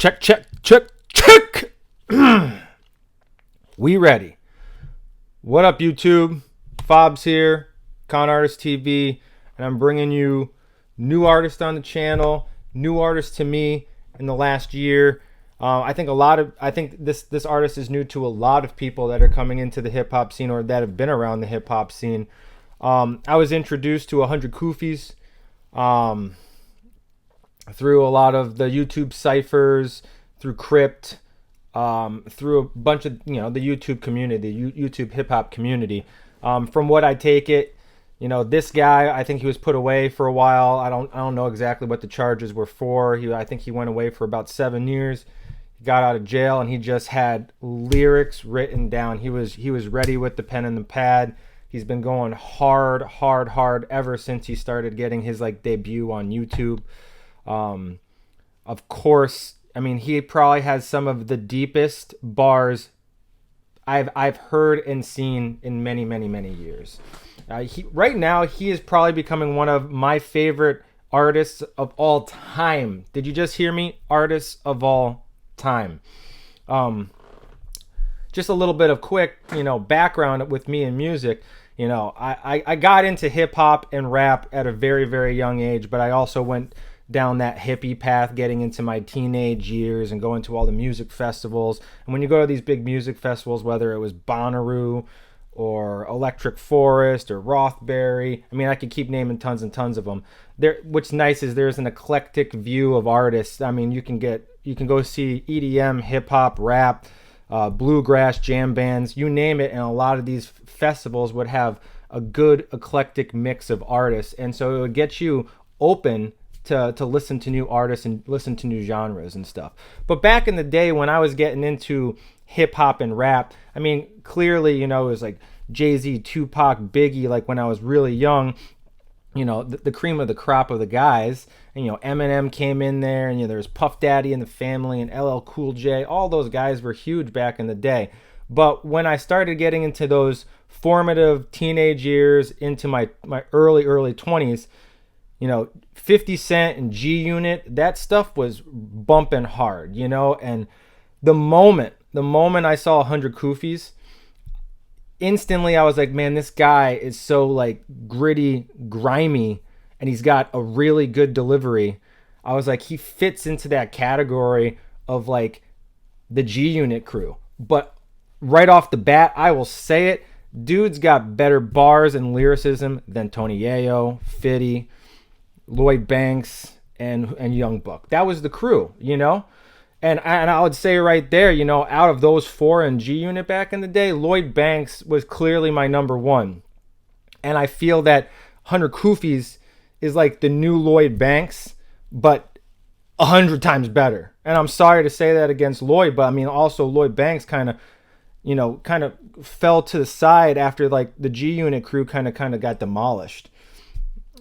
Check, check, check, check. We ready. What up, YouTube? Fob's here, conartistTV, and I'm bringing you new artists on the channel, new artists to me in the last year. I think this artist is new to a lot of people that are coming into the hip hop scene or that have been around the hip hop scene. I was introduced to 100 Kufis through a lot of the YouTube ciphers, through Crypt, through a bunch of, the YouTube community, the YouTube hip hop community. From what I take it, this guy, I think he was put away for a while. I don't know exactly what the charges were for. I think he went away for about 7 years. He got out of jail and he just had lyrics written down. He was ready with the pen and the pad. He's been going hard ever since he started getting his debut on YouTube. Of course, I mean, he probably has some of the deepest bars I've heard and seen in many years. Right now, he is probably becoming one of my favorite artists of all time. Did you just hear me? Artists of all time. Just a little bit of quick, background with me in music. I got into hip hop and rap at a very young age, but I also went down that hippie path getting into my teenage years and going to all the music festivals. And when you go to these big music festivals, whether it was Bonnaroo or Electric Forest or Rothbury, I mean, I could keep naming tons and tons of them. What's nice is there's an eclectic view of artists. I mean, you can go see EDM, hip hop, rap, bluegrass, jam bands, you name it, and a lot of these festivals would have a good eclectic mix of artists, and so it would get you open to listen to new artists and listen to new genres and stuff. But back in the day when I was getting into hip hop and rap, I mean, clearly, it was like Jay-Z, Tupac, Biggie, like when I was really young, the cream of the crop of the guys. And, Eminem came in there, and there was Puff Daddy and the Family and LL Cool J. All those guys were huge back in the day. But when I started getting into those formative teenage years, into my early 20s, 50 Cent and G-Unit, that stuff was bumping hard, and the moment I saw 100 Kufis, instantly I was like, man, this guy is so gritty, grimy, and he's got a really good delivery. I was like, he fits into that category of the G-Unit crew. But right off the bat, I will say it, dude's got better bars and lyricism than Tony Yayo, Fitty, Lloyd Banks, and Young Buck. That was the crew, And I would say right there, out of those four in G-Unit back in the day, Lloyd Banks was clearly my number one. And I feel that 100 Kufis is like the new Lloyd Banks, but 100 times better. And I'm sorry to say that against Lloyd, but I mean, also Lloyd Banks kind of fell to the side after the G-Unit crew kind of got demolished.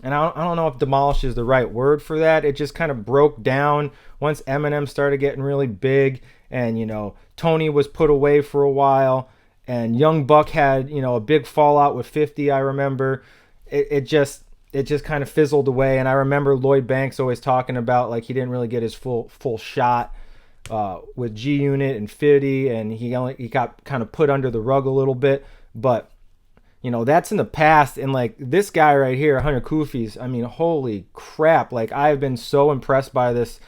And I don't know if demolish is the right word for that. It just kind of broke down once Eminem started getting really big, and Tony was put away for a while, and Young Buck had a big fallout with 50. I remember it just kind of fizzled away. And I remember Lloyd Banks always talking about he didn't really get his full shot with G-Unit and 50, and he got kind of put under the rug a little bit, but. That's in the past. And this guy right here, 100 Kufis, I mean, holy crap. I've been so impressed by this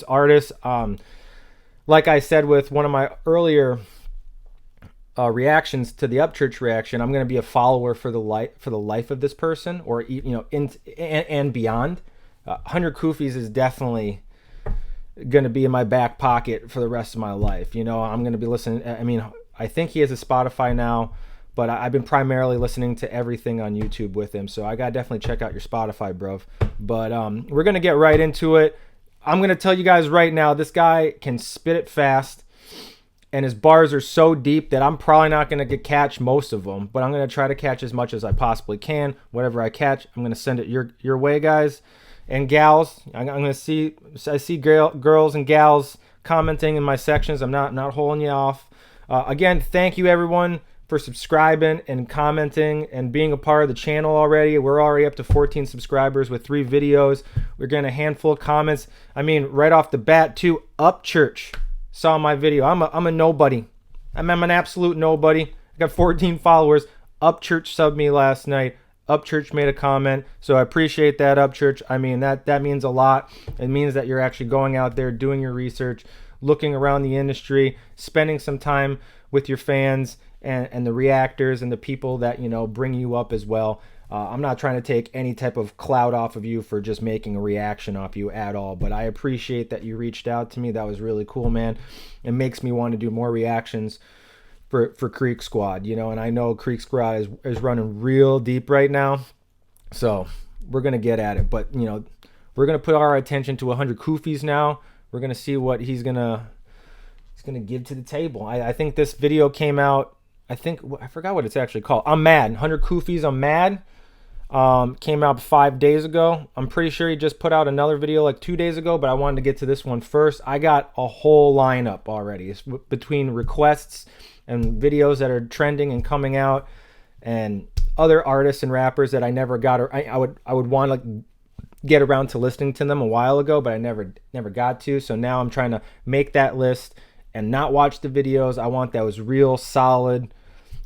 artist. Like I said with one of my earlier reactions to the Upchurch reaction, I'm going to be a follower for the life of this person, or and beyond. 100 Kufis is definitely going to be in my back pocket for the rest of my life. I'm going to be listening. I mean, I think he has a Spotify now, but I've been primarily listening to everything on YouTube with him. So I got to definitely check out your Spotify, bro. But we're going to get right into it. I'm going to tell you guys right now, this guy can spit it fast. And his bars are so deep that I'm probably not going to catch most of them. But I'm going to try to catch as much as I possibly can. Whatever I catch, I'm going to send it your way, guys and gals. I'm going to see, I see girls and gals commenting in my sections. I'm not holding you off. Again, thank you, everyone, for subscribing and commenting and being a part of the channel already. We're already up to 14 subscribers with 3 videos. We're getting a handful of comments. I mean, right off the bat, too, Upchurch saw my video. I'm a nobody. I'm an absolute nobody. I got 14 followers. Upchurch subbed me last night. Upchurch made a comment, so I appreciate that, Upchurch. I mean, that means a lot. It means that you're actually going out there, doing your research, looking around the industry, spending some time with your fans and the reactors and the people that, you know, bring you up as well. I'm not trying to take any type of clout off of you for just making a reaction off you at all, but I appreciate that you reached out to me. That was really cool, man. It makes me want to do more reactions for Creek Squad, you know, and I know Creek Squad is running real deep right now, so we're gonna get at it. But you know, we're gonna put our attention to 100 Kufis now. We're gonna see what he's gonna give to the table. I think this video came out. I forgot what it's actually called. I'm mad. 100 Kufis. I'm mad. Came out 5 days ago. I'm pretty sure he just put out another video like 2 days ago, but I wanted to get to this one first. I got a whole lineup already. It's between requests and videos that are trending and coming out, and other artists and rappers that I never got, or I would want to like get around to listening to them a while ago, but I never got to. So now I'm trying to make that list and not watch the videos. I want those real solid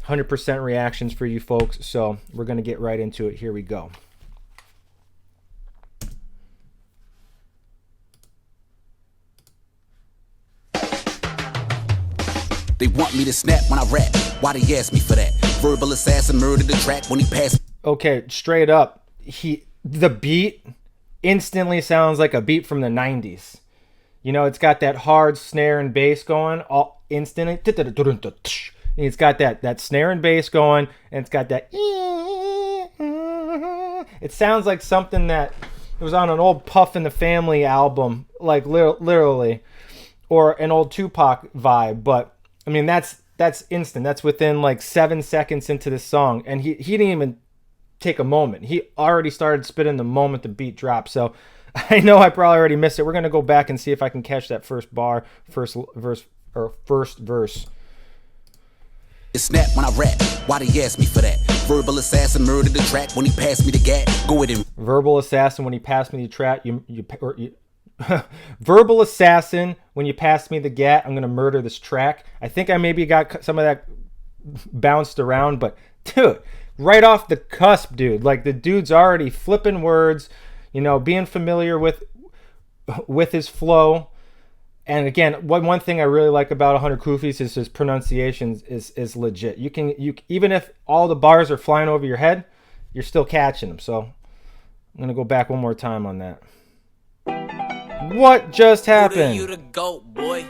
100% reactions for you folks. So we're gonna get right into it. Here we go. They want me to snap when I rap. Why they ask me for that? Verbal assassin murdered the track when he passed. Okay, straight up, the beat instantly sounds like a beat from the 90s. You know, it's got that hard snare and bass going all instantly. It's got that snare and bass going, and it's got that. It sounds like something that was on an old Puff in the Family album, like literally, or an old Tupac vibe, but I mean, that's instant. That's within like 7 seconds into this song. And he didn't even take a moment. He already started spitting the moment the beat dropped. So I know I probably already missed it. We're going to go back and see if I can catch that first verse. Snap when I rap. Why they ask me for that? Verbal assassin murdered the track when he passed me the gat. Go ahead and. Verbal assassin when he passed me the track. Verbal assassin when you pass me the gat. I'm gonna murder this track. I think I maybe got some of that bounced around, but dude, right off the cusp, dude, like the dude's already flipping words, you know, being familiar with his flow. And again, one thing I really like about 100 Kufis is his pronunciation is legit. You even if all the bars are flying over your head, you're still catching them. So I'm gonna go back one more time on that. What just happened? You the goat, boy.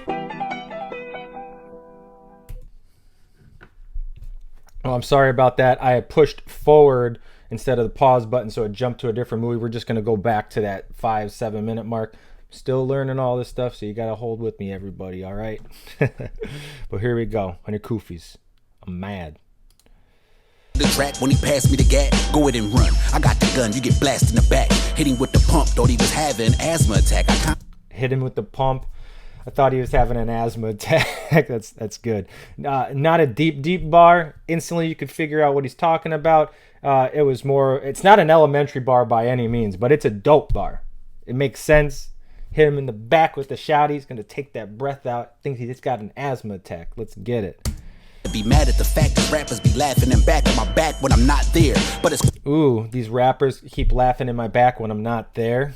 Oh, I'm sorry about that. I had pushed forward instead of the pause button, so it jumped to a different movie. We're just going to go back to that 5-7 minute mark. Still learning all this stuff, so you got to hold with me, everybody, all right? But here we go. 100 Kufis. I'm mad. The track when he passed me the gat, go ahead and run. I got the gun, you get blasted in the back. Hit him with the pump, thought he was having an asthma attack. Hit him with the pump. I thought he was having an asthma attack. That's good. Not a deep bar. Instantly you could figure out what he's talking about. It's not an elementary bar by any means, but it's a dope bar. It makes sense. Hit him in the back with the shout. He's going to take that breath out. Thinks he just got an asthma attack. Let's get it. Be mad at the fact that rappers be laughing in back of my back when I'm not there. But it's ooh, these rappers keep laughing in my back when I'm not there.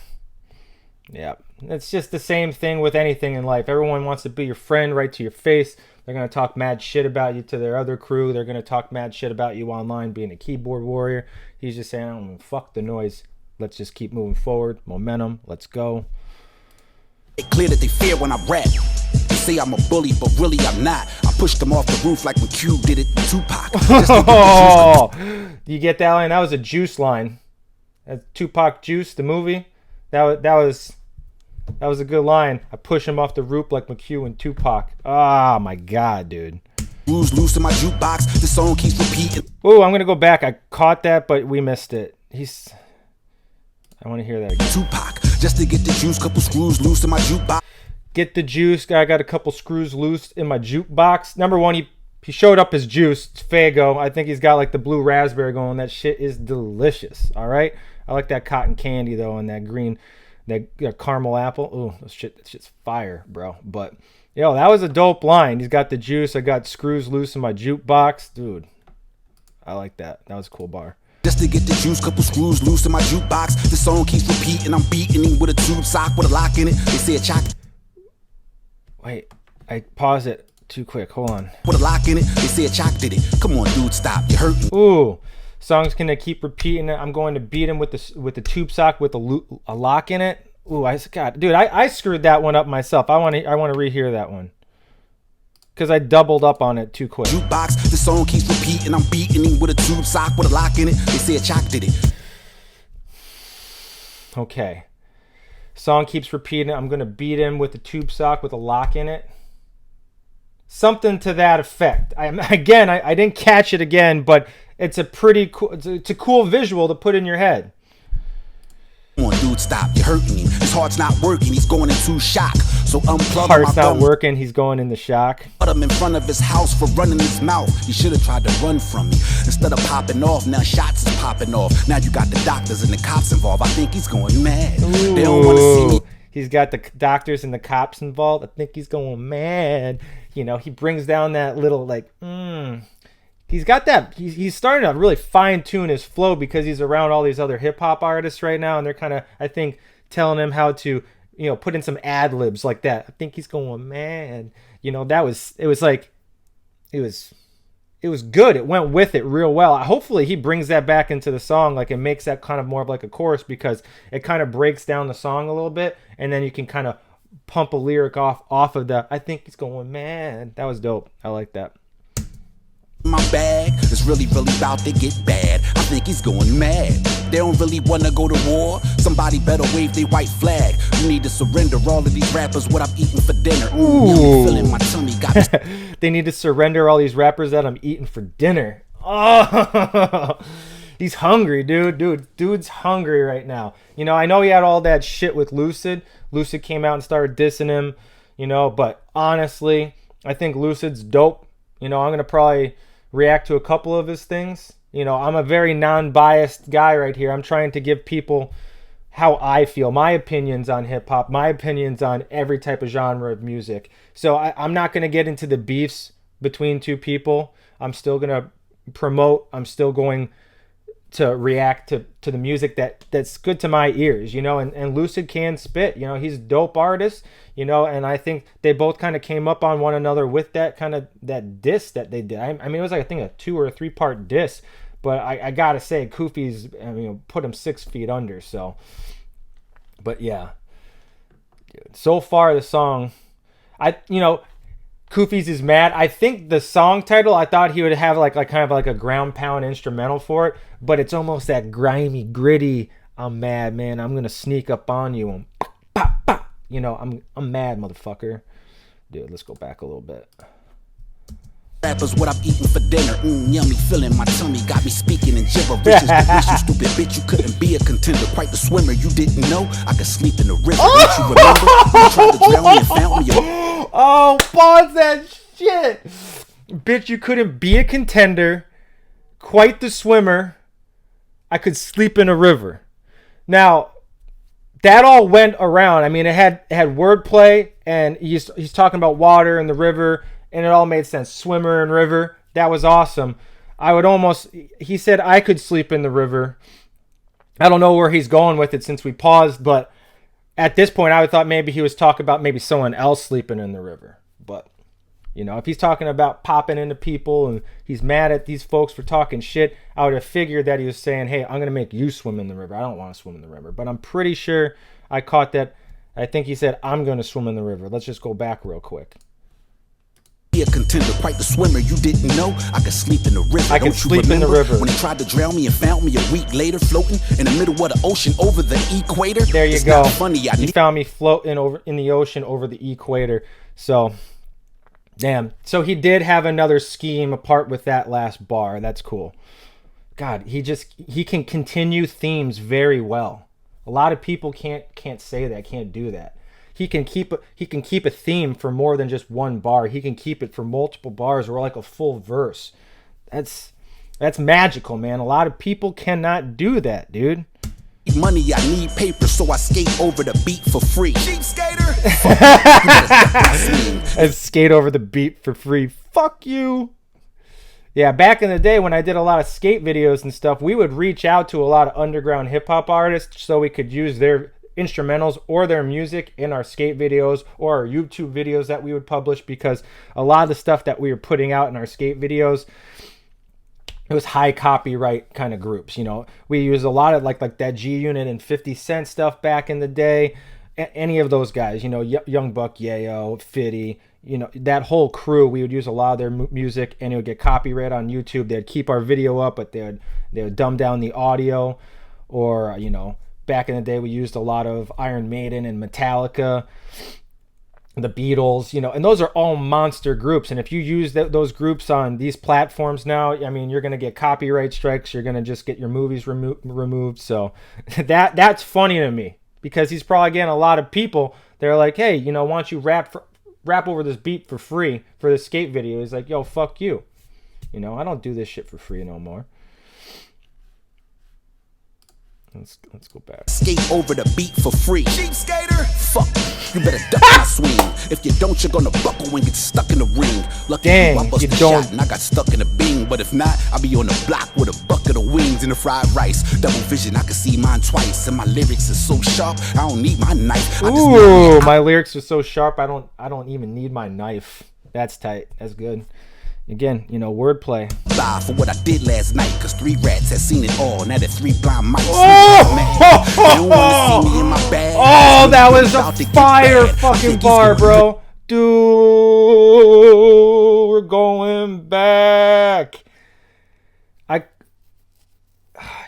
Yeah, it's just the same thing with anything in life. Everyone wants to be your friend right to your face. They're going to talk mad shit about you to their other crew. They're going to talk mad shit about you online being a keyboard warrior. He's just saying, I don't fuck the noise. Let's just keep moving forward. Momentum. Let's go. it's clear that they fear when I rap. They say I'm a bully, but really I'm not. I pushed them off the roof like when Q did it to Tupac. Oh, you get that line? That was a Juice line. That's Tupac Juice, the movie. That was a good line. I push him off the roof like McHugh and Tupac. Oh my god, dude. Rules loose in my jukebox. The song keeps repeating. Ooh, I'm gonna go back. I caught that, but we missed it. I want to hear that again. Tupac, just to get the juice, couple screws loose in my jukebox. Get the juice. I got a couple screws loose in my jukebox. Number one, He showed up as juice. It's Fago. I think he's got like the blue raspberry going. That shit is delicious. All right. I like that cotton candy though, and that green, that caramel apple. Ooh, that shit's fire, bro. But yo, that was a dope line. He's got the juice. I got screws loose in my jukebox, dude. I like that. That was a cool bar. Just to get the juice, couple screws loose in my jukebox. The song keeps repeating. I'm beating him with a tube sock with a lock in it. They say a chock. Wait, I paused it too quick. Hold on. With a lock in it. They say a chock did it. Come on, dude, stop. You're hurting. Ooh, song's gonna keep repeating it. I'm going to beat him with the tube sock with a lock in it. Ooh, I screwed that one up myself. I want to rehear that one because I doubled up on it too quick. Jukebox, the song keeps repeating. I'm beating him with a tube sock with a lock in it. They say a chock did it. Okay. Song keeps repeating. I'm gonna beat him with the tube sock with a lock in it. Something to that effect. I didn't catch it again, but it's a pretty cool. It's a cool visual to put in your head. Come on, dude, stop. You're hurting him. His heart's not working. He's going into shock. So unplug Heart's not working. He's going into shock. Put him in front of his house for running his mouth. He should have tried to run from me. Instead of popping off, now shots is popping off. Now you got the doctors and the cops involved. I think he's going mad. Ooh, they don't want to see me. He's got the doctors and the cops involved. I think he's going mad. You know, he brings down that little like, He's got that. He's starting to really fine tune his flow because he's around all these other hip hop artists right now, and they're kind of, I think, telling him how to, you know, put in some ad libs like that. I think he's going mad. You know, it was good. It went with it real well. Hopefully he brings that back into the song, like it makes that kind of more of like a chorus because it kind of breaks down the song a little bit, and then you can kind of pump a lyric off of the I think he's going mad. That was dope. I like that. My bag is really about to get bad. I think he's going mad. They don't really want to go to war. Somebody better wave their white flag. You need to surrender all of these rappers what I'm eating for dinner. Ooh. Feeling my tummy got me. They need to surrender all these rappers that I'm eating for dinner. Oh, he's hungry, dude. Dude's hungry right now. You know, I know he had all that shit with Lucid. Lucid came out and started dissing him, you know, but honestly, I think Lucid's dope. You know, I'm going to probably react to a couple of his things. You know, I'm a very non-biased guy right here. I'm trying to give people how I feel, my opinions on hip-hop, my opinions on every type of genre of music. So I'm not going to get into the beefs between two people. I'm still going to promote. I'm still going to react to the music that's good to my ears, you know, and Lucid can spit, you know, he's a dope artist, you know, and I think they both kind of came up on one another with that kind of that diss that they did. I mean, it was like, I think a 2 or 3 part diss, but I gotta say Kufi's, I mean, put him 6 feet under. So, but yeah, dude, so far the song, Kufis is mad. I think the song title, I thought he would have like kind of like a ground pound instrumental for it, but it's almost that grimy, gritty, I'm mad, man. I'm going to sneak up on you. And pop, pop. You know, I'm mad, motherfucker. Dude, let's go back a little bit. Rappers what I'm eating for dinner. Yummy, filling my tummy. Got me speaking in gibberish. You stupid bitch, you couldn't be a contender. Quite the swimmer, you didn't know. I could sleep in the river. Don't you remember? You tried to drown me and found me. Oh, pause that shit. Bitch, you couldn't be a contender. Quite the swimmer. I could sleep in a river. Now, that all went around. I mean, it had wordplay, and he's talking about water and the river, and it all made sense. Swimmer and river. That was awesome. He said I could sleep in the river. I don't know where he's going with it since we paused, but at this point, I would thought maybe he was talking about maybe someone else sleeping in the river. But, you know, if he's talking about popping into people and he's mad at these folks for talking shit, I would have figured that he was saying, hey, I'm going to make you swim in the river. I don't want to swim in the river. But I'm pretty sure I caught that. I think he said, I'm going to swim in the river. Let's just go back real quick. Be a contender, quite the swimmer, you didn't know. I could sleep in the river. I could sleep in the river. When he tried to drown me and found me a week later, floating in the middle of the ocean over the equator. There you it's go. Not funny. He found me floating over in the ocean over the equator. So, damn. So he did have another scheme apart with that last bar. That's cool. God, he can continue themes very well. A lot of people can't say that, can't do that. he can keep a theme for more than just one bar. He can keep it for multiple bars or like a full verse. That's magical, man. A lot of people cannot do that, dude. Money, I need paper, so I skate over the beat for free. Cheap skater. And skate over the beat for free. Fuck you. Yeah, back in the day when I did a lot of skate videos and stuff, we would reach out to a lot of underground hip hop artists so we could use their instrumentals or their music in our skate videos or our YouTube videos that we would publish, because a lot of the stuff that we were putting out in our skate videos, it was high copyright kind of groups. You know, we used a lot of like that G Unit and 50 Cent stuff back in the day. Any of those guys, you know, Young Buck, Yayo, Fitty, you know, that whole crew, we would use a lot of their music and it would get copyright on YouTube. They'd keep our video up, but they would dumb down the audio. Or, you know, back in the day, we used a lot of Iron Maiden and Metallica, the Beatles, you know, and those are all monster groups. And if you use those groups on these platforms now, I mean, you're going to get copyright strikes. You're going to just get your movies removed. So that's funny to me, because he's probably getting a lot of people. They're like, hey, you know, why don't you rap over this beat for free for the skate video? He's like, yo, fuck you. You know, I don't do this shit for free no more. Let's go back. Skate over the beat for free. Cheap skater. Fuck. You better duck my swing. If you don't, you're gonna buckle and get stuck in the ring. Lucky Dang, I bust you the don't. shot and I got stuck in the beam. But if not, I'll be on the block with a bucket of wings and the fried rice. Double vision, I can see mine twice. And my lyrics are so sharp, I don't need my knife. Ooh, my lyrics are so sharp, I don't even need my knife. That's tight. That's good. Again, you know, wordplay. For what I did last night, cause 3 rats had seen it all. Now that 3 blind mice. Oh, that was a fire fucking bar, bro. Dude, we're going back.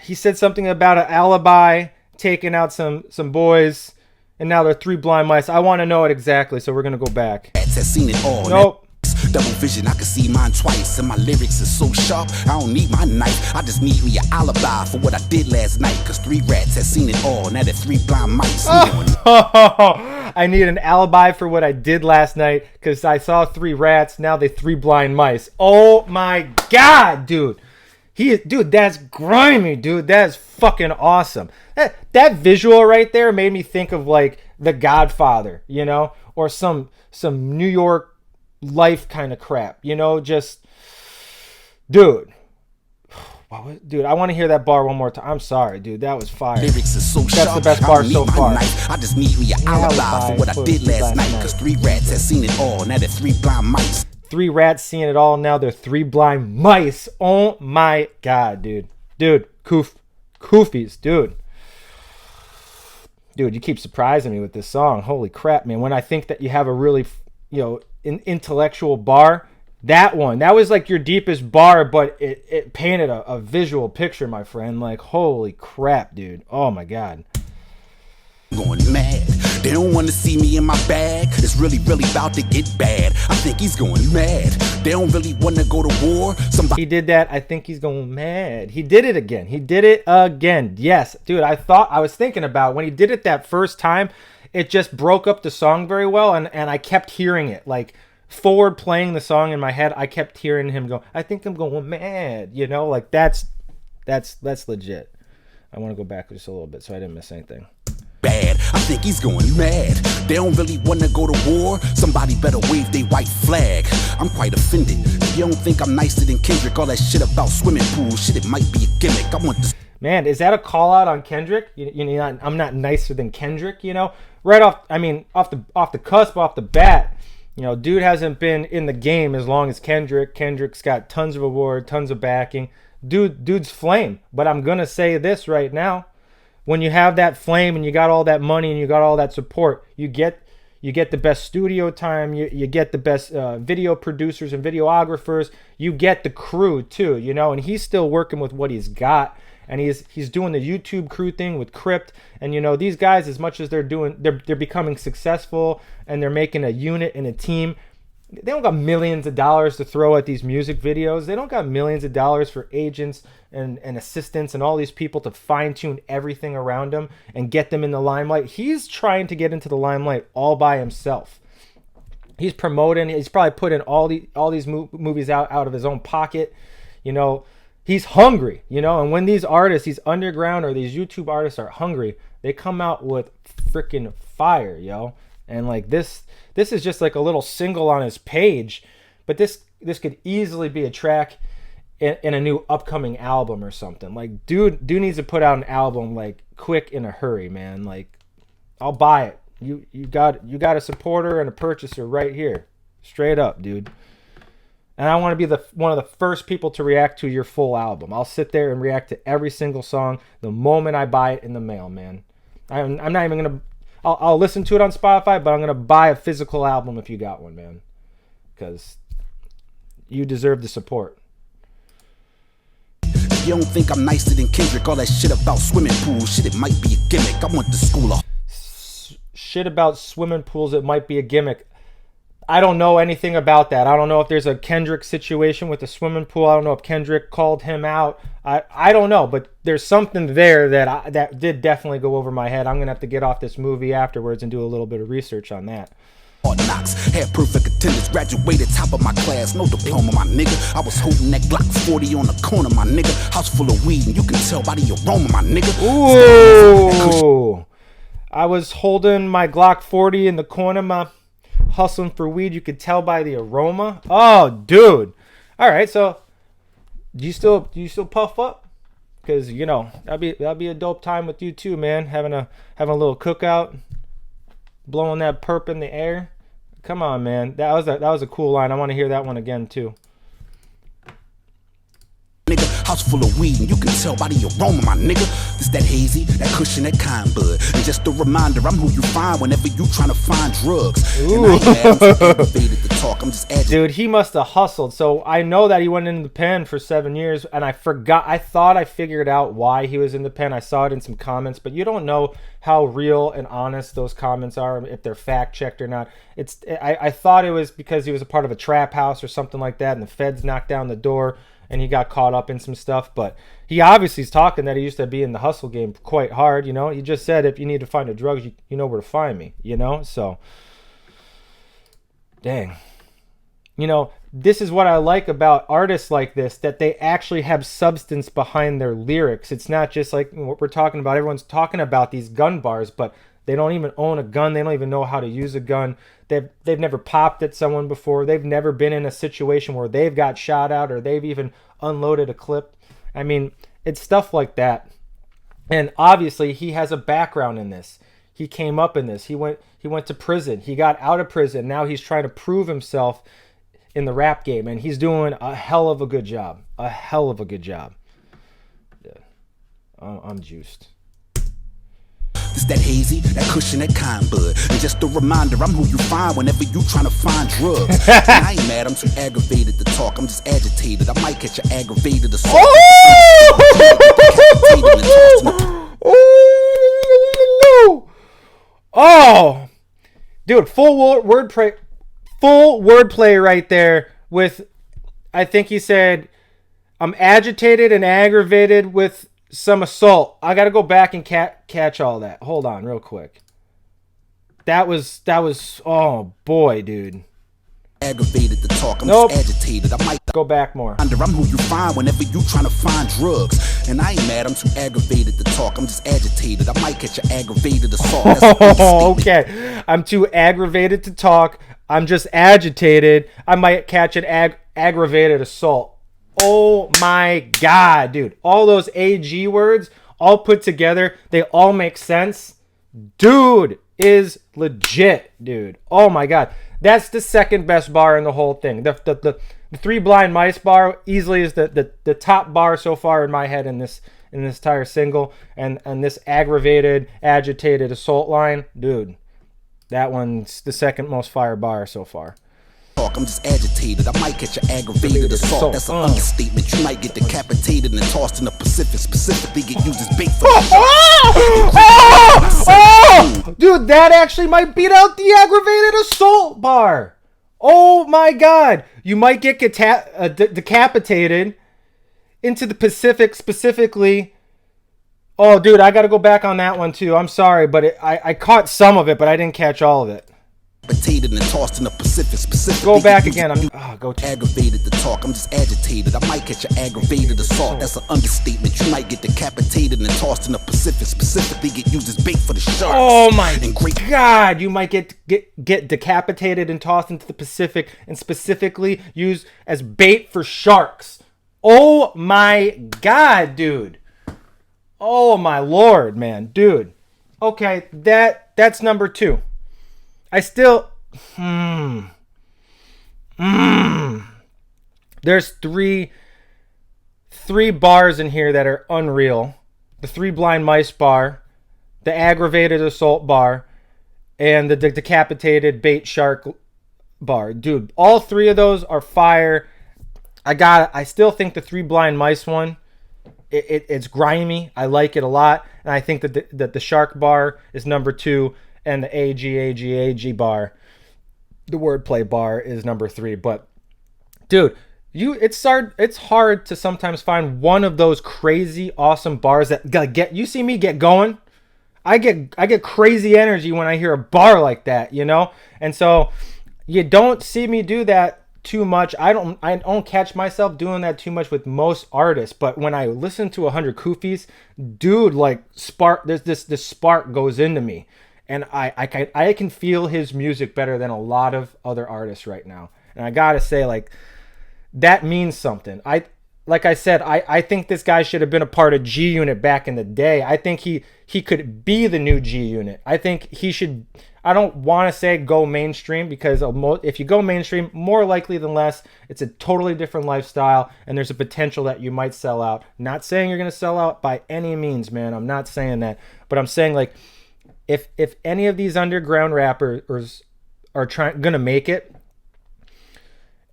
He said something about an alibi, taking out some boys, and now they're 3 blind mice. I want to know it exactly, so we're gonna go back. Rats had seen it all. Nope. Double vision, I can see mine twice. And my lyrics are so sharp, I don't need my knife. I just need me an alibi for what I did last night. Cause 3 rats had seen it all. Now that 3 blind mice. I need an alibi for what I did last night, because I saw 3 rats. Now they 3 blind mice. Oh my god, dude. Dude, that's grimy, dude. That's fucking awesome. That visual right there made me think of like The Godfather, you know, or some New York life kind of crap, you know. Just, dude, I want to hear that bar one more time. I'm sorry, dude, that was fire. Lyrics are so That's sharp, the best bar so far. I just need me an alibi for what I did last night. Cause 3 rats had seen it all. Now they're 3 blind mice. 3 rats seeing it all. Now they're 3 blind mice. Oh my god, dude. Kufis, dude, you keep surprising me with this song. Holy crap, man. When I think that you have a really, you know, an intellectual bar, that was like your deepest bar, but it painted a visual picture, my friend. Like, holy crap, dude. Oh my god. Going mad. They don't want to see me in my bag. It's really about to get bad. I think he's going mad. They don't really want to go to war. He did that. I think he's going mad. He did it again. Yes, dude. I was thinking about when he did it that first time, it just broke up the song very well, and I kept hearing it, like forward playing the song in my head. I kept hearing him go, I think I'm going mad, you know, like that's legit. I want to go back just a little bit so I didn't miss anything. Bad. I think he's going mad. They don't really want to go to war. Somebody better wave their white flag. I'm quite offended. If you don't think I'm nicer than Kendrick, all that shit about swimming pools, shit, it might be a gimmick. I want this. Man, is that a call out on Kendrick? You know, I'm not nicer than Kendrick, you know? Right off the cusp, off the bat, you know, dude hasn't been in the game as long as Kendrick. Kendrick's got tons of awards, tons of backing. Dude's flame. But I'm going to say this right now. When you have that flame and you got all that money and you got all that support, you get the best studio time, you get the best video producers and videographers, you get the crew too, you know, and he's still working with what he's got, and he's doing the YouTube crew thing with Crypt, and you know, these guys, as much as they're becoming successful and they're making a unit and a team, they don't got millions of dollars to throw at these music videos. They don't got millions of dollars for agents and assistants and all these people to fine-tune everything around them and get them in the limelight. He's trying to get into the limelight all by himself. He's promoting. He's probably putting all these movies out of his own pocket. You know, he's hungry. You know, and when these artists, these underground or these YouTube artists are hungry, they come out with freaking fire, yo. And like this is just like a little single on his page, but this could easily be a track in a new upcoming album or something. Like dude needs to put out an album like quick in a hurry, man. Like I'll buy it. You got a supporter and a purchaser right here, straight up, dude. And I want to be one of the first people to react to your full album. I'll sit there and react to every single song the moment I buy it in the mail, man. I'm not even gonna. I'll listen to it on Spotify, but I'm gonna buy a physical album if you got one, man, because you deserve the support. You don't think I'm nicer than Kendrick? All that shit about swimming pools, shit, it might be a gimmick. I went to school. Shit about swimming pools, it might be a gimmick. I don't know anything about that. I don't know if there's a Kendrick situation with the swimming pool. I don't know if Kendrick called him out. I don't know, but there's something there that did definitely go over my head. I'm gonna have to get off this movie afterwards and do a little bit of research on that. Knocks, had perfect attendance, graduated top of my class, no diploma, my nigga. I was holding that Glock 40 on the corner, my nigga. House full of weed, and you can tell by the aroma, my nigga. Ooh, I was holding my Glock 40 in the corner, hustling for weed. You could tell by the aroma. Oh, dude. All right, so do you still puff up? Because you know that'd be a dope time with you too, man. Having a little cookout, blowing that perp in the air. Come on, man. That was a cool line. I want to hear that one again too. Nigga, house full of weed, and you can tell by the aroma, my nigga. This that hazy, that cushion, that kind bud. And just a reminder, I'm who you find whenever you trying to find drugs. And I ain't mad, I'm just aggravated to talk. I'm just agitated. Dude, he must have hustled. So I know that he went in the pen for 7 years, and I thought I figured out why he was in the pen. I saw it in some comments, but you don't know how real and honest those comments are, if they're fact checked or not. I thought it was because he was a part of a trap house or something like that, and the feds knocked down the door and he got caught up in some stuff. But he obviously is talking that he used to be in the hustle game quite hard, you know. He just said, if you need to find the drugs, you know where to find me, you know. So dang, you know, this is what I like about artists like this, that they actually have substance behind their lyrics. It's not just like what we're talking about. Everyone's talking about these gun bars, but they don't even own a gun. They don't even know how to use a gun. They've never popped at someone before. They've never been in a situation where they've got shot out or they've even unloaded a clip. I mean, it's stuff like that. And obviously he has a background in this. He came up in this. He went to prison. He got out of prison. Now he's trying to prove himself in the rap game, and he's doing a hell of a good job. A hell of a good job. Yeah. I'm juiced. It's that hazy, that cushion, that kind bud. And just a reminder, I'm who you find whenever you trying to find drugs. And I ain't mad, I'm too aggravated to talk. I'm just agitated. I might catch an aggravated assault. Oh, dude, full wordplay right there with, I think he said, I'm agitated and aggravated with some assault. I got to go back and catch all that. Hold on real quick. That was, oh boy, dude. Aggravated to talk. I'm just agitated. I might go back more. I'm who you find whenever you trying to find drugs. And I ain't mad, I'm too aggravated to talk. I'm just agitated. I might catch an aggravated assault. Okay. I'm too aggravated to talk. I'm just agitated. I might catch an aggravated assault. Oh my God, dude. All those AG words all put together, they all make sense. Dude is legit, dude. Oh my God. That's the second best bar in the whole thing. The Three Blind Mice bar easily is the top bar so far in my head in this entire single. And this aggravated, agitated assault line, dude, that one's the second most fire bar so far. I'm just agitated. I might catch an aggravated assault. That's an understatement. You might get decapitated and tossed in the Pacific. Specifically get used as bait for dude, that actually might beat out the aggravated assault bar. Oh my God! You might get decapitated into the Pacific specifically. Oh, dude, I got to go back on that one too. I'm sorry, but I caught some of it, but I didn't catch all of it. Agitated and tossed in the Pacific. Go back again. Go to aggravated to talk. I'm just agitated. I might catch an aggravated assault. That's an understatement. You might get decapitated and tossed in the Pacific. Specifically, get used as bait for the sharks. Oh my God! You might get decapitated and tossed into the Pacific, and specifically used as bait for sharks. Oh my God, dude! Oh my Lord, man, dude. Okay, that's number 2. I still There's three bars in here that are unreal. The 3 Blind Mice bar, the aggravated assault bar, and the decapitated bait shark bar. Dude, all 3 of those are fire. I still think the 3 Blind Mice one, it's grimy. I like it a lot. And I think that the shark bar is number 2, and the AG bar, the wordplay bar, is number 3. But dude, it's hard to sometimes find one of those crazy awesome bars that you see me get going. I get crazy energy when I hear a bar like that, you know? And so you don't see me do that too much. I don't catch myself doing that too much with most artists, but when I listen to 100 Kufis, dude, like there's this spark goes into me, and I can feel his music better than a lot of other artists right now. And I gotta say, like, that means something. Like I said, I think this guy should have been a part of G Unit back in the day. I think he could be the new G Unit. I think he should. I don't want to say go mainstream, because if you go mainstream, more likely than less, it's a totally different lifestyle, and there's a potential that you might sell out. Not saying you're going to sell out by any means, man. I'm not saying that. But I'm saying, like, if any of these underground rappers are going to make it,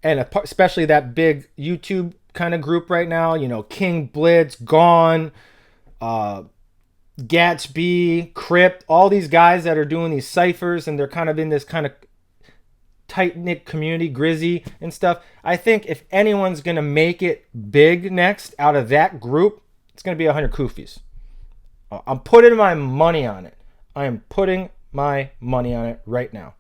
and especially that big YouTube kind of group right now, you know, King Blitz, Gone, Gatsby, Crypt, all these guys that are doing these ciphers, and they're kind of in this kind of tight-knit community, Grizzy and stuff. I think if anyone's going to make it big next out of that group, it's going to be 100 Kufis. I'm putting my money on it. I am putting my money on it right now.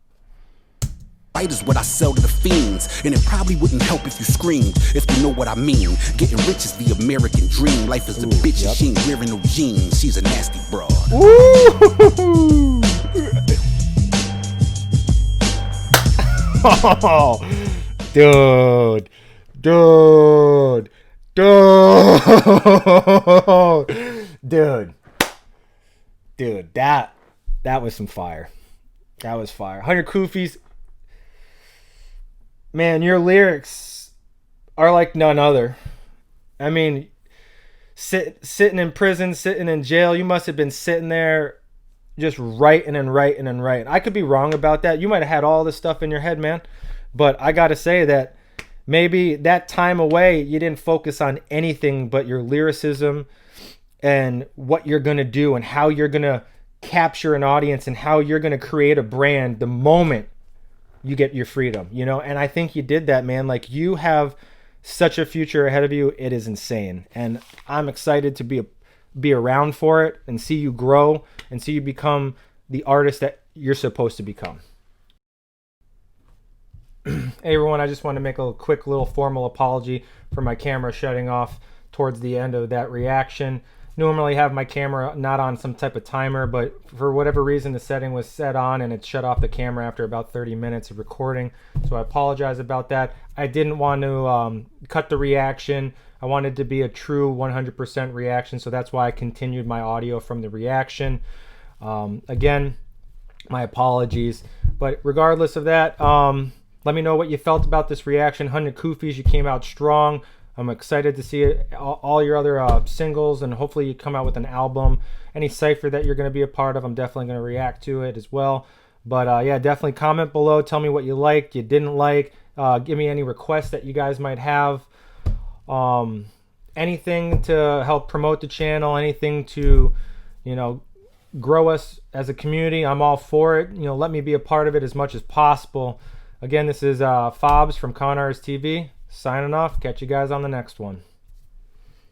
Light is what I sell to the fiends, and it probably wouldn't help if you screamed, if you know what I mean. Getting rich is the American dream. Life is a bitch, yep. She ain't wearing no jeans. She's a nasty broad. Ooh. Oh, dude, that was some fire. That was fire. 100 Kufis. Man, your lyrics are like none other. I mean, sitting in prison, sitting in jail, you must have been sitting there just writing and writing and writing. I could be wrong about that. You might have had all this stuff in your head, man. But I got to say that maybe that time away, you didn't focus on anything but your lyricism and what you're going to do and how you're going to capture an audience and how you're going to create a brand the moment you get your freedom, you know? And I think you did that, man. Like, you have such a future ahead of you. It is insane. And I'm excited to be around for it and see you grow and see you become the artist that you're supposed to become. Hey everyone, I just want to make a quick little formal apology for my camera shutting off towards the end of that reaction. Normally have my camera not on some type of timer, but for whatever reason the setting was set on and it shut off the camera after about 30 minutes of recording. So I apologize about that. I didn't want to cut the reaction. I wanted to be a true 100% reaction, so that's why I continued my audio from the reaction. Again, my apologies. But regardless of that, let me know what you felt about this reaction. 100 Kufis, you came out strong. I'm excited to see all your other singles, and hopefully you come out with an album. Any cypher that you're going to be a part of, I'm definitely going to react to it as well. But yeah, definitely comment below. Tell me what you liked, you didn't like. Give me any requests that you guys might have. Anything to help promote the channel, anything to, you know, grow us as a community, I'm all for it. You know, let me be a part of it as much as possible. Again, this is Fobs from conartistTV signing off. Catch you guys on the next one.